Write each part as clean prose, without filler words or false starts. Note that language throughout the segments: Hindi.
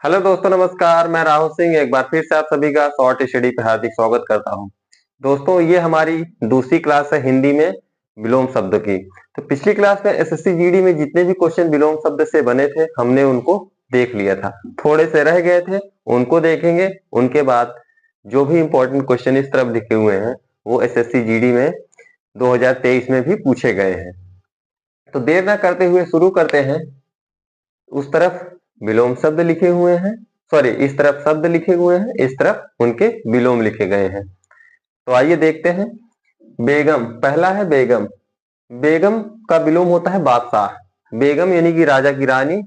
हेलो दोस्तों, नमस्कार। मैं राहुल सिंह एक बार फिर से आप सभी का शॉर्ट स्टडी पे हार्दिक स्वागत करता हूं। दोस्तों, ये हमारी दूसरी क्लास है हिंदी में विलोम शब्द की। तो पिछली क्लास में एसएससी जीडी में जितने भी क्वेश्चन विलोम शब्द से बने थे हमने उनको देख लिया था। थोड़े से रह गए थे, उनको देखेंगे। उनके बाद जो भी इंपॉर्टेंट क्वेश्चन इस तरफ लिखे हुए हैं वो एसएससी जीडी में 2023 में भी पूछे गए हैं। तो देर न करते हुए शुरू करते हैं। उस तरफ विलोम शब्द लिखे हुए हैं, सॉरी, इस तरफ शब्द लिखे हुए हैं, इस तरफ उनके विलोम लिखे गए हैं। तो आइए देखते हैं। बेगम, पहला है बेगम। बेगम का विलोम होता है बादशाह। बेगम यानी कि राजा की रानी,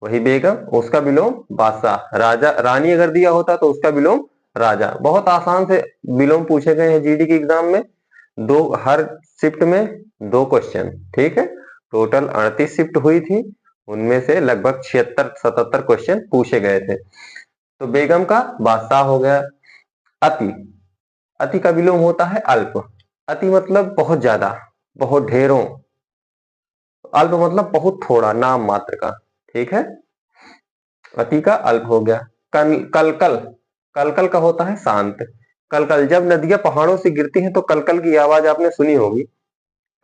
वही बेगम, उसका विलोम बादशाह। राजा रानी अगर दिया होता तो उसका विलोम राजा। बहुत आसान से विलोम पूछे गए हैं जीडी के एग्जाम में। हर शिफ्ट में 2 क्वेश्चन, ठीक है। टोटल 38 शिफ्ट हुई थी, उनमें से लगभग 76-77 क्वेश्चन पूछे गए थे। तो बेगम का बादशाह हो गया। अति, अति का विलोम होता है अल्प। अति मतलब बहुत ज्यादा, बहुत ढेरों। अल्प मतलब बहुत थोड़ा, नाम मात्र का, ठीक है। अति का अल्प हो गया। कलकल, कलकल का होता है शांत। कलकल, जब नदियां पहाड़ों से गिरती हैं तो कलकल की आवाज आपने सुनी होगी।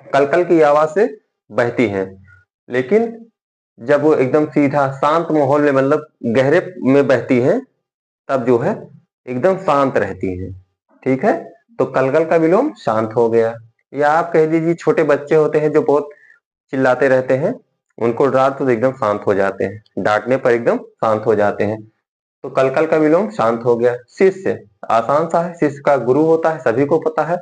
कलकल की आवाज से बहती हैं, लेकिन जब वो एकदम सीधा शांत माहौल में, मतलब गहरे में बहती हैं, तब जो है एकदम शांत रहती हैं, ठीक है। तो कलकल का विलोम शांत हो गया। या आप कह दीजिए छोटे बच्चे होते हैं जो बहुत चिल्लाते रहते हैं, उनको डांट तो एकदम शांत हो जाते हैं, डांटने पर एकदम शांत हो जाते हैं। तो कलकल का विलोम शांत हो गया। शिष्य, आसान सा है। शिष्य का गुरु होता है, सभी को पता है।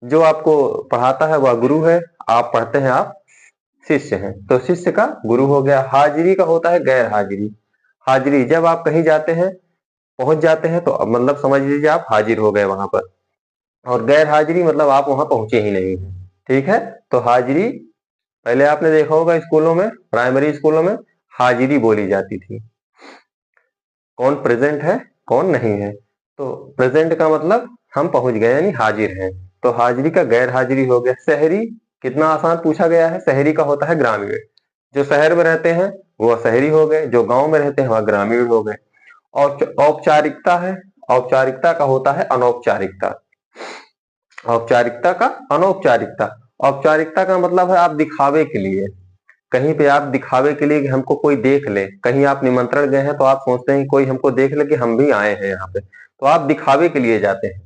जो आपको पढ़ाता है वह गुरु है, आप पढ़ते हैं, आप शिष्य हैं। तो शिष्य का गुरु हो गया। हाजिरी का होता है गैर हाजिरी। हाजिरी, जब आप कहीं जाते हैं, पहुंच जाते हैं, तो मतलब समझ लीजिए आप हाजिर हो गए वहां पर। और गैर हाजिरी मतलब आप वहां पहुंचे ही नहीं हैं, ठीक है। तो हाजिरी, पहले आपने देखा होगा स्कूलों में, प्राइमरी स्कूलों में हाजिरी बोली जाती थी। कौन प्रेजेंट है, कौन नहीं है। तो प्रेजेंट का मतलब हम पहुंच गए, यानी हाजिर हैं। तो हाजिरी का गैर हाजिरी हो गया। शहरी, कितना आसान पूछा गया है। शहरी का होता है ग्रामीण। जो शहर में रहते हैं वो शहरी हो गए, जो गांव में रहते हैं वह ग्रामीण हो गए। और औपचारिकता है। औपचारिकता का होता है अनौपचारिकता। औपचारिकता का अनौपचारिकता। औपचारिकता का मतलब है आप दिखावे के लिए, कहीं पे आप दिखावे के लिए कि हमको कोई देख ले। कहीं आप निमंत्रण गए हैं तो आप सोचते हैं कि कोई हमको देख ले कि हम भी आए हैं यहाँ पे, तो आप दिखावे के लिए जाते हैं।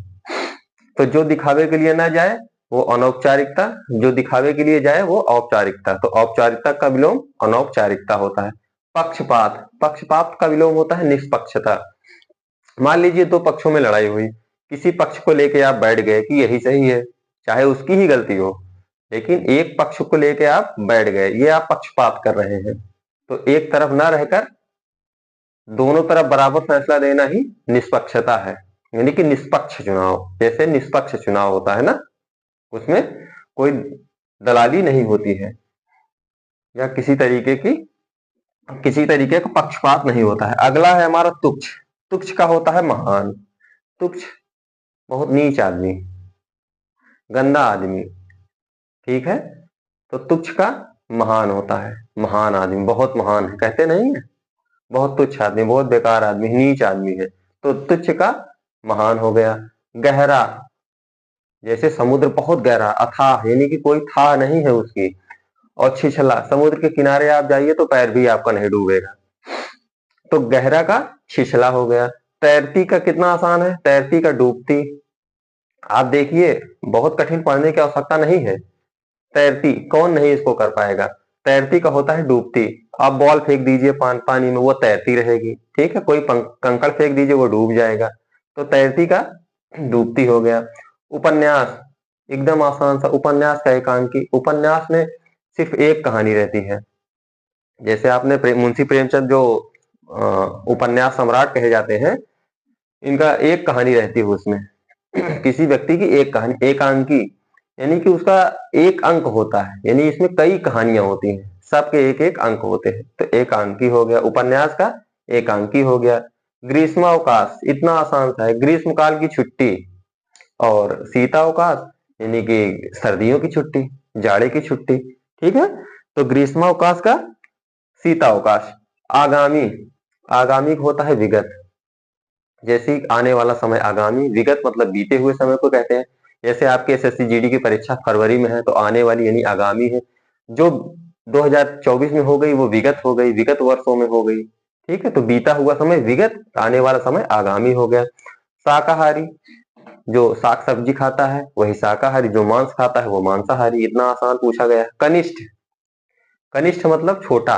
तो जो दिखावे के लिए ना जाए वो अनौपचारिकता, जो दिखावे के लिए जाए वो औपचारिकता। तो औपचारिकता का विलोम अनौपचारिकता होता है। पक्षपात, पक्षपात का विलोम होता है निष्पक्षता। मान लीजिए 2 पक्षों में लड़ाई हुई, किसी पक्ष को लेके आप बैठ गए कि यही सही है, चाहे उसकी ही गलती हो, लेकिन एक पक्ष को लेके आप बैठ गए, ये आप पक्षपात कर रहे हैं। तो एक तरफ ना रहकर दोनों तरफ बराबर फैसला देना ही निष्पक्षता है, यानी कि निष्पक्ष चुनाव। जैसे निष्पक्ष चुनाव होता है ना, उसमें कोई दलाली नहीं होती है, या किसी तरीके का पक्षपात नहीं होता है। अगला है हमारा तुच्छ। तुच्छ का होता है महान। तुच्छ, बहुत नीच आदमी, गंदा आदमी, ठीक है। तो तुच्छ का महान होता है, महान आदमी, बहुत महान है, कहते नहीं है, बहुत तुच्छ आदमी, बहुत बेकार आदमी, नीच आदमी है। तो तुच्छ का महान हो गया। गहरा, जैसे समुद्र बहुत गहरा, अथाह, यानी कि कोई था नहीं है उसकी। और छिछला, समुद्र के किनारे आप जाइए तो पैर भी आपका नहीं डूबेगा। तो गहरा का छिछला हो गया। तैरती का कितना आसान है। तैरती का डूबती। आप देखिए, बहुत कठिन पढ़ने की आवश्यकता नहीं है। तैरती, कौन नहीं इसको कर पाएगा। तैरती का होता है डूबती। आप बॉल फेंक दीजिए पानी में, वो तैरती रहेगी, ठीक है। कोई कंकड़ फेंक दीजिए, वो डूब जाएगा। तो तैरती का डूबती हो गया। उपन्यास, एकदम आसान सा। उपन्यास का एकांकी। उपन्यास में सिर्फ एक कहानी रहती है। जैसे आपने मुंशी प्रेमचंद जो उपन्यास सम्राट कहे जाते हैं, इनका एक कहानी रहती है उसमें। किसी व्यक्ति की एक कहानी, एकांकी, यानी कि उसका एक अंक होता है, यानी इसमें कई कहानियां होती हैं, सबके एक एक अंक होते हैं। तो एकांकी हो गया, उपन्यास का एकांकी हो गया। ग्रीष्मावकाश, इतना आसान सा है। ग्रीष्म काल की छुट्टी। और शीतावकाश, यानी कि सर्दियों की छुट्टी, जाड़े की छुट्टी, ठीक है। तो ग्रीष्मावकाश का शीतावकाश। आगामी, आगामी का होता है विगत। जैसे आने वाला समय आगामी, विगत मतलब बीते हुए समय को कहते हैं। जैसे आपके एसएससी जीडी की परीक्षा फरवरी में है तो आने वाली यानी आगामी है। जो 2024 में हो गई वो विगत हो गई, विगत वर्षों में हो गई। ठीक है, तो बीता हुआ समय विगत, आने वाला समय आगामी हो गया। शाकाहारी, जो साग सब्जी खाता है वही शाकाहारी, जो मांस खाता है वो मांसाहारी। इतना आसान पूछा गया है। कनिष्ठ, कनिष्ठ मतलब छोटा,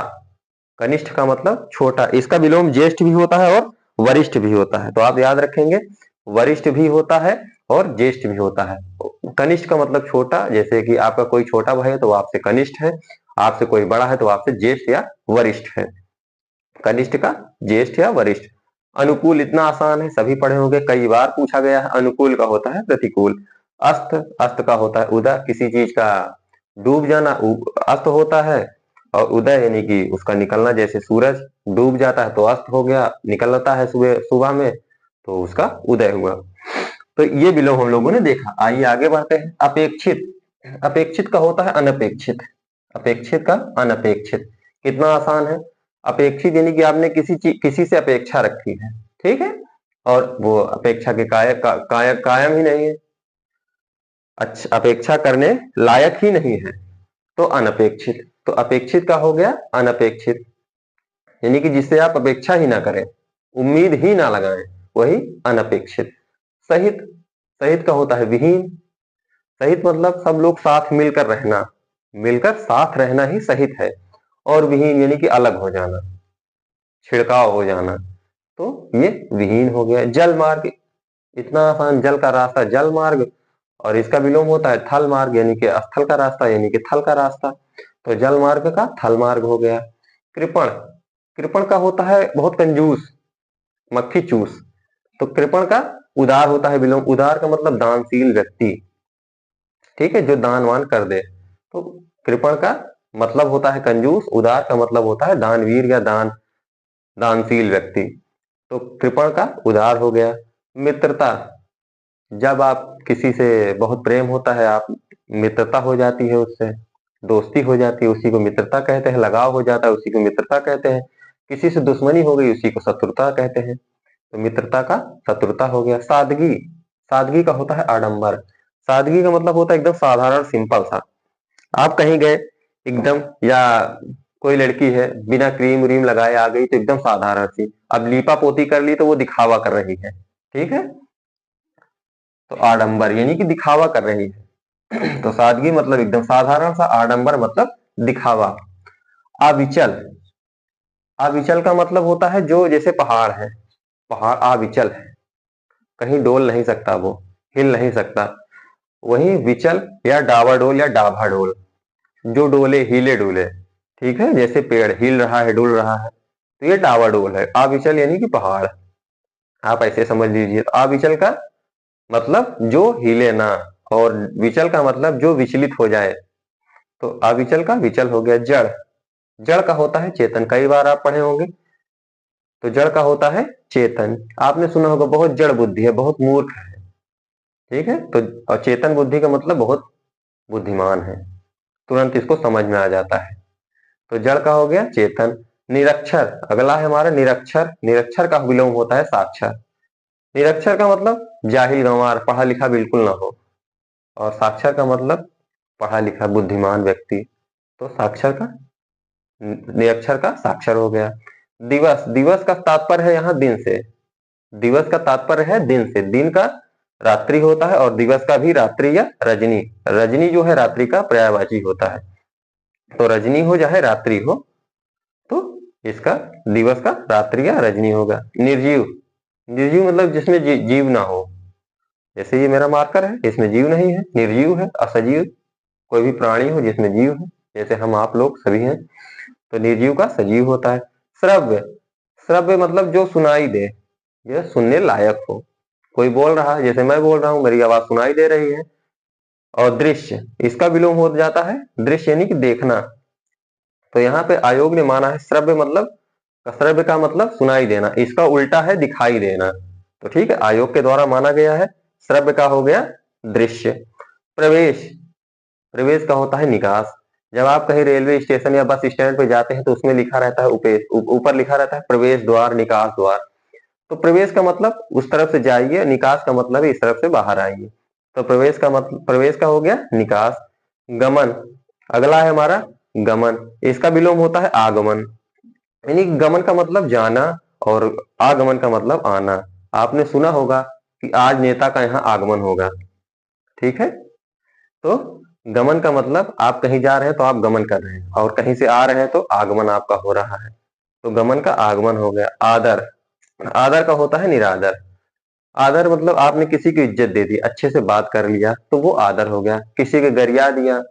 कनिष्ठ का मतलब छोटा। इसका विलोम ज्येष्ठ भी होता है और वरिष्ठ भी होता है, तो आप याद रखेंगे वरिष्ठ भी होता है और ज्येष्ठ भी होता है। कनिष्ठ का मतलब छोटा, जैसे कि आपका कोई छोटा भाई है तो वो आपसे कनिष्ठ है, आपसे कोई बड़ा है तो आपसे ज्येष्ठ या वरिष्ठ है। कनिष्ठ का ज्येष्ठ या वरिष्ठ। अनुकूल इतना आसान है, सभी पढ़े होंगे, कई बार पूछा गया है। अनुकूल का होता है प्रतिकूल। अस्त, अस्त का होता है उदय, किसी चीज का डूब जाना अस्त होता है। और उदय यानी कि उसका निकलना, जैसे सूरज डूब जाता है तो अस्त हो गया, निकलता है सुबह सुबह में तो उसका उदय हुआ। तो ये विलोम हम लोगों ने देखा। आइए आगे बढ़ते हैं। अपेक्षित, अपेक्षित का होता है अनपेक्षित, अपेक्षित का अनपेक्षित। कितना आसान है। अपेक्षित यानी कि आपने किसी से अपेक्षा रखी है, ठीक है, और वो अपेक्षा के कायम ही नहीं है, अच्छा अपेक्षा करने लायक ही नहीं है, तो अनपेक्षित। तो अपेक्षित का हो गया अनपेक्षित, यानी कि जिससे आप अपेक्षा ही ना करें, उम्मीद ही ना लगाएं, वही अनपेक्षित। सहित, सहित का होता है विहीन। सहित मतलब सब लोग साथ मिलकर रहना, मिलकर साथ रहना ही सहित है। और विहीन यानी कि अलग हो जाना, छिड़काव हो जाना, तो ये विहीन हो गया। जल मार्ग, इतना आसान, जल का रास्ता जल मार्ग, और इसका विलोम होता है थल मार्ग, यानी कि स्थल का रास्ता यानी कि थल का रास्ता, तो जल मार्ग का थल मार्ग हो गया। कृपण, कृपण का होता है बहुत कंजूस, मक्खी चूस, तो कृपण का उदार होता है विलोम। उदार का मतलब दानशील व्यक्ति, ठीक है, जो दान वान कर दे। तो कृपण का मतलब होता है कंजूस, उदार का मतलब होता है दानवीर या दानशील व्यक्ति। तो कृपण का उदार हो गया। मित्रता, जब आप किसी से बहुत प्रेम होता है, आप मित्रता हो जाती है उससे, दोस्ती हो जाती है, उसी को मित्रता कहते हैं। लगाव हो जाता है, उसी को मित्रता कहते हैं। किसी से दुश्मनी हो गई, उसी को शत्रुता कहते हैं। तो मित्रता का शत्रुता हो गया। सादगी, सादगी का होता है आडंबर। सादगी का मतलब होता है एकदम साधारण, सिंपल सा। आप कहीं गए एकदम, या कोई लड़की है बिना क्रीम व्रीम लगाए आ गई तो एकदम साधारण सी, अब लीपा पोती कर ली तो वो दिखावा कर रही है, ठीक है, तो आडंबर यानी कि दिखावा कर रही है। तो सादगी मतलब एकदम साधारण सा, आडंबर मतलब दिखावा। अविचल, अविचल का मतलब होता है जो जैसे पहाड़ है, पहाड़ अविचल है, कहीं डोल नहीं सकता, वो हिल नहीं सकता। वही विचल या डावाडोल या डाभाडोल, जो डोले, हिले डोले, ठीक है, जैसे पेड़ हिल रहा है, डुल रहा है, तो ये डावाडोल है। अविचल यानी कि पहाड़, आप ऐसे समझ लीजिए। तो अविचल का मतलब जो हिले ना, और विचल का मतलब जो विचलित हो जाए, तो अविचल का विचल हो गया। जड़, जड़ का होता है चेतन, कई बार आप पढ़े होंगे। तो जड़ का होता है चेतन। आपने सुना होगा बहुत जड़ बुद्धि है, बहुत मूर्ख है, ठीक है, तो और चेतन बुद्धि का मतलब बहुत बुद्धिमान है, तुरंत इसको समझ में आ जाता है। तो जड़ का हो गया चेतन। निरक्षर, अगला है हमारा निरक्षर। निरक्षर का विलोम होता है साक्षर। निरक्षर का मतलब जाहिल गंवार, पढ़ा लिखा बिल्कुल ना हो, और साक्षर का मतलब पढ़ा लिखा बुद्धिमान व्यक्ति। तो साक्षर का, निरक्षर का साक्षर हो गया। दिवस, दिवस का तात्पर्य है यहाँ दिन से, दिवस का तात्पर्य है दिन से। दिन का रात्रि होता है, और दिवस का भी रात्रि या रजनी, रजनी जो है रात्रि का पर्यायवाची होता है। तो रजनी हो चाहे रात्रि हो, तो इसका दिवस का रात्रि या रजनी होगा। निर्जीव, निर्जीव मतलब जिसमें जीव ना हो, जैसे ये मेरा मार्कर है, इसमें जीव नहीं है, निर्जीव है, असजीव। कोई भी प्राणी हो जिसमें जीव है, जैसे हम आप लोग सभी हैं, तो निर्जीव का सजीव होता है। श्रव्य, श्रव्य मतलब जो सुनाई दे, यह सुनने लायक हो, कोई बोल रहा है, जैसे मैं बोल रहा हूं, मेरी आवाज सुनाई दे रही है। और दृश्य, इसका विलोम हो जाता है दृश्य यानी कि देखना। तो यहाँ पे आयोग ने माना है श्रव्य मतलब, श्रव्य का मतलब सुनाई देना, इसका उल्टा है दिखाई देना। तो ठीक है, आयोग के द्वारा माना गया है। श्रव्य का हो गया दृश्य। प्रवेश, प्रवेश का होता है निकास, जब आप कहीं रेलवे स्टेशन या बस स्टैंड पे जाते हैं तो उसमें लिखा रहता है ऊपर लिखा रहता है प्रवेश द्वार, निकास द्वार। तो प्रवेश का मतलब उस तरफ से जाइए, निकास का मतलब इस तरफ से बाहर आइए। तो प्रवेश का हो गया निकास। गमन, अगला है हमारा गमन, इसका विलोम होता है आगमन। यानी गमन का मतलब जाना और आगमन का मतलब आना। आपने सुना होगा कि आज नेता का यहाँ आगमन होगा, ठीक है। तो गमन का मतलब आप कहीं जा रहे हैं तो आप गमन कर रहे हैं, और कहीं से आ रहे हैं तो आगमन आपका हो रहा है। तो गमन का आगमन हो गया। आदर, आदर का होता है निरादर। आदर मतलब आपने किसी की इज्जत दे दी, अच्छे से बात कर लिया तो वो आदर हो गया। किसी के गरिया दिया,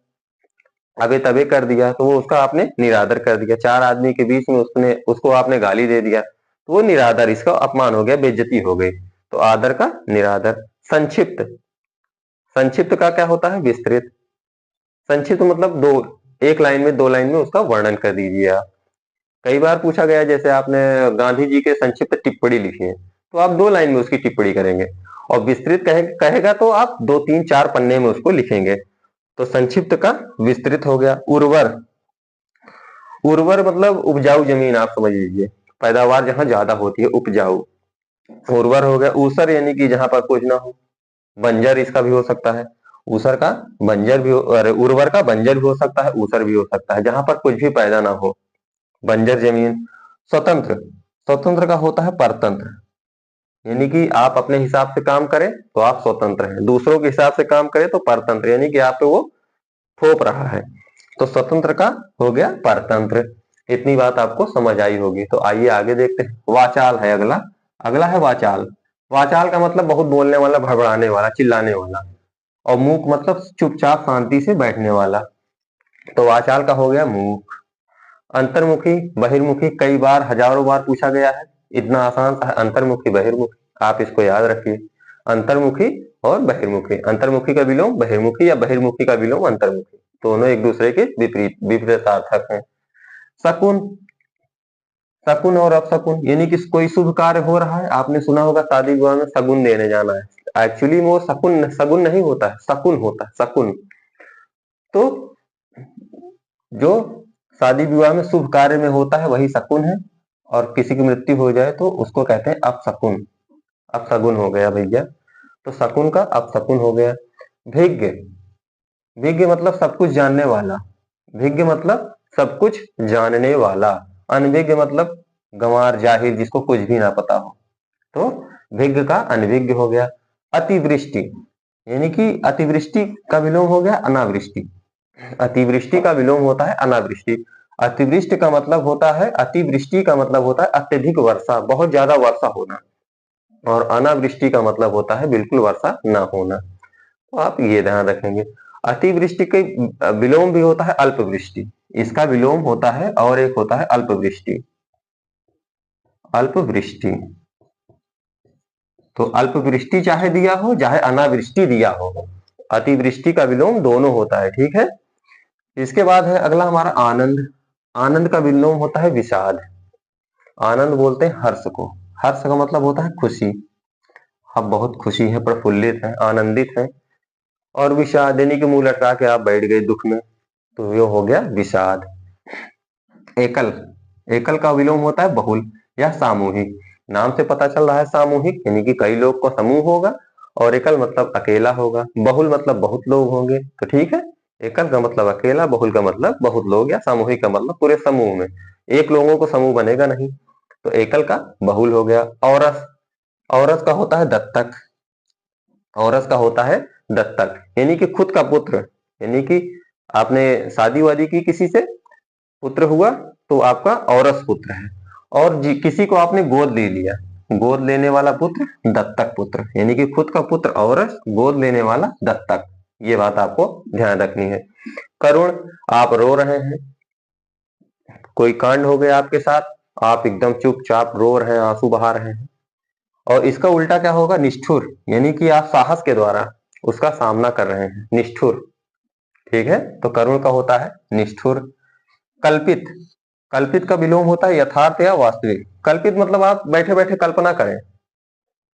अबे तबे कर दिया तो वो उसका आपने निरादर कर दिया। चार आदमी के बीच में उसको आपने गाली दे दिया तो वो निरादर, इसका अपमान हो गया, बेइज्जती हो गई। तो आदर का निरादर। संक्षिप्त, संक्षिप्त का क्या होता है विस्तृत। संक्षिप्त मतलब दो, एक लाइन में, दो लाइन में उसका वर्णन कर दीजिए आप। कई बार पूछा गया जैसे आपने गांधी जी के संक्षिप्त टिप्पणी लिखी है तो आप दो लाइन में उसकी टिप्पणी करेंगे, और विस्तृत कहेगा तो आप दो तीन चार पन्ने में उसको लिखेंगे। तो संक्षिप्त का विस्तृत हो गया। उर्वर, उर्वर मतलब उपजाऊ जमीन, आप समझ लीजिए, पैदावार जहां ज्यादा होती है, उपजाऊ। उर्वर हो गया। ऊसर यानी कि जहां पर कुछ ना हो। बंजर इसका भी हो सकता है। ऊसर का बंजर भी अरे उर्वर का बंजर भी हो सकता है, ऊसर भी हो सकता है, जहां पर कुछ भी पैदा ना हो, बंजर जमीन। स्वतंत्र, स्वतंत्र का होता है परतंत्र, यानी कि आप अपने हिसाब से काम करें तो आप स्वतंत्र हैं, दूसरों के हिसाब से काम करें तो परतंत्र, यानी कि आप पे वो थोप रहा है। तो स्वतंत्र का हो गया परतंत्र। इतनी बात आपको समझ आई होगी। तो आइए आगे देखते हैं। वाचाल है अगला। अगला है वाचाल। वाचाल का मतलब बहुत बोलने वाला, भड़बड़ाने वाला, चिल्लाने वाला। और मूक मतलब चुपचाप शांति से बैठने वाला। तो वाचाल का हो गया मूक। अंतर्मुखी, बहिर्मुखी कई बार, हजारों बार पूछा गया है, इतना आसान सा है, अंतर्मुखी बहिर्मुखी, आप इसको याद रखिए। अंतर्मुखी और बहिर्मुखी, अंतर्मुखी का विलोम बहिर्मुखी या बहिर्मुखी का विलोम अंतर्मुखी, दोनों एक दूसरे के विपरीत विपरीतार्थक हैं। शकुन, शकुन और अपशकुन, यानी कि कोई शुभ कार्य हो रहा है, आपने सुना होगा शादी विवाह में शगुन देने जाना है। एक्चुअली वो शकुन शगुन नहीं होता है, शकुन होता है, शकुन। तो जो शादी विवाह में शुभ कार्य में होता है वही शकुन है, और किसी की मृत्यु हो जाए तो उसको कहते हैं अपशकुन। अपशगुन हो गया भैया। तो शकुन का अपशकुन हो गया। भिज्ञ, भिज्ञ मतलब सब कुछ जानने वाला। भिज्ञ मतलब सब कुछ जानने वाला। अनभिज्ञ मतलब गंवार, जाहिर, जिसको कुछ भी ना पता हो। तो भिज्ञ का अनभिज्ञ हो गया। अतिवृष्टि, यानी कि अतिवृष्टि का विलोम हो गया अनावृष्टि। अतिवृष्टि का विलोम होता है अनावृष्टि। अतिवृष्टि का मतलब होता है, अतिवृष्टि का मतलब होता है अत्यधिक वर्षा, बहुत ज्यादा वर्षा होना। और अनावृष्टि का मतलब होता है बिल्कुल वर्षा ना होना। तो आप ये ध्यान रखेंगे। अतिवृष्टि के विलोम भी होता है अल्पवृष्टि, इसका विलोम होता है, और एक होता है अल्पवृष्टि। अल्पवृष्टि, तो अल्पवृष्टि चाहे दिया हो चाहे अनावृष्टि दिया हो, अतिवृष्टि का विलोम दोनों होता है, ठीक है। इसके बाद है अगला हमारा आनंद। आनंद का विलोम होता है विषाद। आनंद बोलते हैं हर्ष को। हर्ष का मतलब होता है खुशी, आप बहुत खुशी हैं, प्रफुल्लित हैं, आनंदित हैं। और विषाद यानी कि मुंह लटका के आप बैठ गए दुख में, तो ये हो गया विषाद। एकल, एकल का विलोम होता है बहुल या सामूहिक। नाम से पता चल रहा है सामूहिक, यानी कि कई लोग को समूह होगा, और एकल मतलब अकेला होगा, बहुल मतलब बहुत लोग होंगे। तो ठीक है, एकल का मतलब अकेला, बहुल का मतलब बहुत लोग, या सामूहिक का मतलब पूरे समूह में, एक लोगों को समूह बनेगा नहीं। तो एकल का बहुल हो गया। औरस, औरस का होता है दत्तक। औरस का होता है दत्तक, यानी कि खुद का पुत्र, यानी कि आपने शादी वादी की किसी से, पुत्र हुआ तो आपका औरस पुत्र है। और किसी को आपने गोद ले लिया, गोद लेने वाला पुत्र दत्तक पुत्र, यानी कि खुद का पुत्र औरस, गोद लेने वाला दत्तक। ये बात आपको ध्यान रखनी है। करुण, आप रो रहे हैं, कोई कांड हो गया आपके साथ, आप एकदम चुपचाप रो रहे हैं, आंसू बहा रहे हैं। और इसका उल्टा क्या होगा, निष्ठुर, यानी कि आप साहस के द्वारा उसका सामना कर रहे हैं, निष्ठुर, ठीक है। तो करुण का होता है निष्ठुर। कल्पित, कल्पित का विलोम होता है यथार्थ या वास्तविक। कल्पित मतलब आप बैठे बैठे कल्पना करें,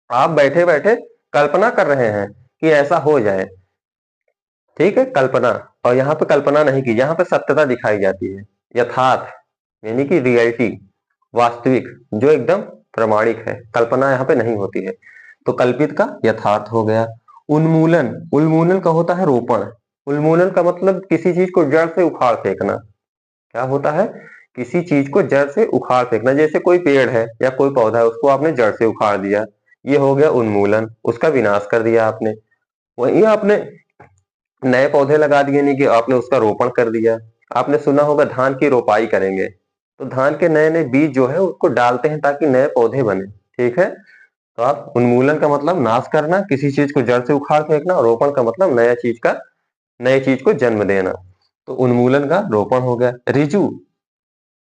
आप बैठे बैठे कल्पना कर रहे हैं कि ऐसा हो जाए, ठीक है, कल्पना। और यहाँ पे कल्पना नहीं की, यहाँ पे सत्यता दिखाई जाती है, यथार्थ यानी कि रियलिटी, वास्तविक जो एकदम प्रमाणिक है, कल्पना यहाँ पे नहीं होती है। तो कल्पित का यथार्थ हो गया। उन्मूलन, उन्मूलन का होता है रोपण। उन्मूलन का मतलब किसी चीज को जड़ से उखाड़ फेंकना। क्या होता है? किसी चीज को जड़ से उखाड़ फेंकना। जैसे कोई पेड़ है या कोई पौधा है, उसको आपने जड़ से उखाड़ दिया, ये हो गया उन्मूलन, उसका विनाश कर दिया आपने। वहीं आपने नए पौधे लगा दिए, नहीं कि आपने उसका रोपण कर दिया। आपने सुना होगा धान की रोपाई करेंगे, तो धान के नए नए बीज जो है उसको डालते हैं ताकि नए पौधे बने। ठीक है, तो आप उन्मूलन का मतलब नाश करना, किसी चीज को जड़ से उखाड़ फेंकना, और रोपण का मतलब नए चीज को जन्म देना। तो उन्मूलन का रोपण हो गया। ऋजु,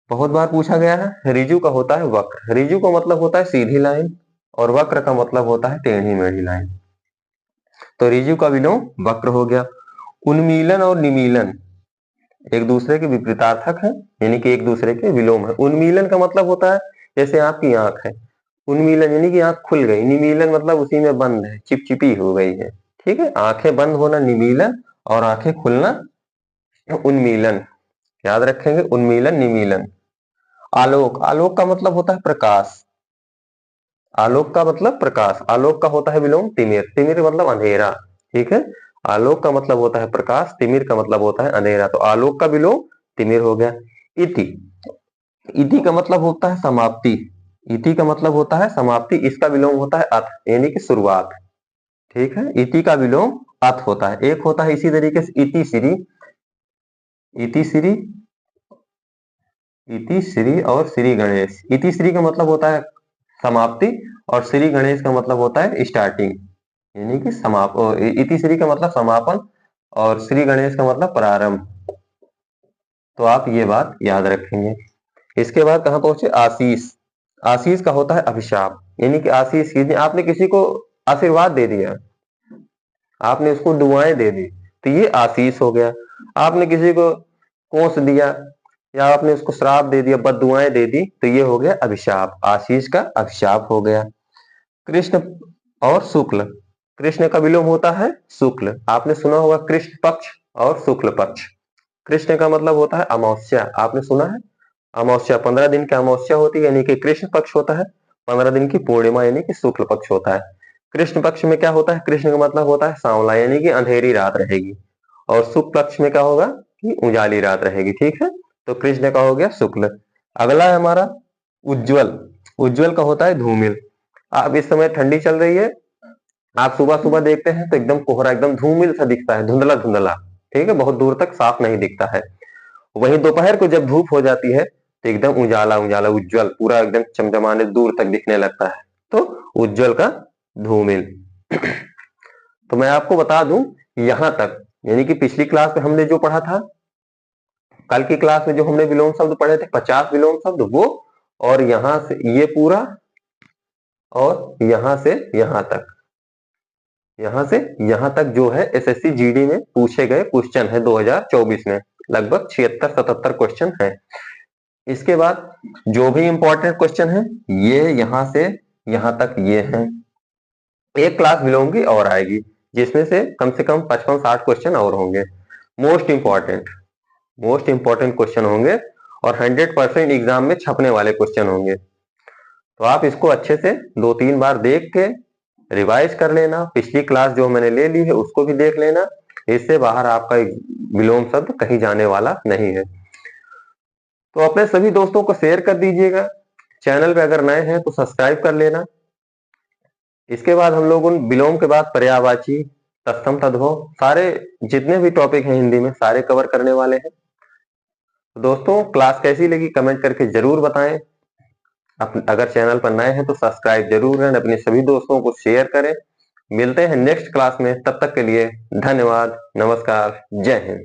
बहुत बार पूछा गया है। ऋजु का होता है वक्र। ऋजु का मतलब होता है सीधी लाइन, और वक्र का मतलब होता है टेढ़ी मेढ़ी लाइन। तो ऋजु का विलोम वक्र हो गया। उन्मीलन और निमीलन एक दूसरे के विपरीतार्थक है, यानी कि एक दूसरे के विलोम है। उन्मीलन का मतलब होता है जैसे आपकी आंख है, उन्मीलन यानी कि आंख खुल गई, निमीलन मतलब उसी में बंद है, चिपचिपी हो गई है। ठीक है, आंखें बंद होना निमीलन, और आंखें खुलना उन्मीलन। याद रखेंगे, उन्मीलन निमीलन। आलोक, आलोक का मतलब होता है प्रकाश। आलोक का मतलब प्रकाश। आलोक का होता है विलोम तिमिर। तिमिर मतलब अंधेरा। ठीक है, आलोक का मतलब होता है प्रकाश, तिमिर का मतलब होता है अंधेरा। तो आलोक का विलोम तिमिर हो गया। इति, इति का मतलब होता है समाप्ति। इति का मतलब होता है समाप्ति। इसका विलोम होता है अथ, यानी कि शुरुआत। ठीक है, इति का विलोम अथ होता है। एक होता है इसी तरीके से इति श्री, इति श्री, इति श्री और श्री गणेश। इति श्री का मतलब होता है समाप्ति, और श्री गणेश का मतलब होता है स्टार्टिंग, यानी कि इति श्री का मतलब समापन, और श्री गणेश का मतलब प्रारंभ। तो आप ये बात याद रखेंगे। इसके बाद कहां पहुंचे? आशीष। आशीष का होता है अभिशाप, यानी कि आशीष आपने किसी को आशीर्वाद दे दिया, आपने उसको दुआएं दे दी, तो ये आशीष हो गया। आपने किसी को कोस दिया, या आपने उसको श्राप दे दिया, बददुआएं दे दी, तो ये हो गया अभिशाप। आशीष का अभिशाप हो गया। कृष्ण और शुक्ल, कृष्ण का विलोम होता है शुक्ल। आपने सुना होगा कृष्ण पक्ष और शुक्ल पक्ष। कृष्ण का मतलब होता है अमावस्या, आपने सुना है अमावस्या 15 दिन की अमावस्या होती है, यानी कि कृष्ण पक्ष होता है। 15 दिन की पूर्णिमा यानी कि शुक्ल पक्ष होता है। कृष्ण पक्ष में क्या होता है? कृष्ण का मतलब होता है सांवला, यानी कि अंधेरी रात रहेगी। और शुक्ल पक्ष में क्या होगा? कि उजाली रात रहेगी। ठीक है, तो कृष्ण का हो गया शुक्ल। अगला है हमारा उज्जवल। उज्जवल का होता है धूमिल। अब इस समय ठंडी चल रही है, आप सुबह सुबह देखते हैं तो एकदम कोहरा, एकदम धूमिल सा दिखता है, धुंधला धुंधला। ठीक है, बहुत दूर तक साफ नहीं दिखता है। वहीं दोपहर को जब धूप हो जाती है तो एकदम उजाला उजाला, उज्जवल, पूरा एकदम चमचमाने दूर तक दिखने लगता है। तो उज्जवल का धूमिल। तो मैं आपको बता दूं, यहां तक यानी कि पिछली क्लास में हमने जो पढ़ा था, कल की क्लास में जो हमने विलोम शब्द पढ़े थे 50 विलोम शब्द, वो और यहां से ये पूरा, और यहां से यहां तक, यहां से यहां तक जो है एसएससी जीडी में पूछे गए क्वेश्चन है 2024 में। लगभग 76-77 क्वेश्चन है। इसके बाद जो भी इंपॉर्टेंट क्वेश्चन है, ये यहां से यहां तक ये हैं। एक क्लास विलोम की और आएगी, जिसमें से कम 55-60 क्वेश्चन और होंगे। मोस्ट इंपॉर्टेंट क्वेश्चन होंगे, और 100% एग्जाम में छपने वाले क्वेश्चन होंगे। तो आप इसको अच्छे से 2-3 बार देख के रिवाइज कर लेना। पिछली क्लास जो मैंने ले ली है उसको भी देख लेना। इससे बाहर आपका विलोम शब्द कहीं जाने वाला नहीं है। तो अपने सभी दोस्तों को शेयर कर दीजिएगा। चैनल पे अगर नए हैं तो सब्सक्राइब कर लेना। इसके बाद हम लोग उन विलोम के बाद पर्यायवाची, तत्सम, तद्भव, सारे जितने भी टॉपिक हैं हिंदी में सारे कवर करने वाले हैं। तो दोस्तों, क्लास कैसी लगी कमेंट करके जरूर बताएं। अगर चैनल पर नए हैं तो सब्सक्राइब जरूर करें, अपने सभी दोस्तों को शेयर करें। मिलते हैं नेक्स्ट क्लास में, तब तक के लिए धन्यवाद, नमस्कार, जय हिंद।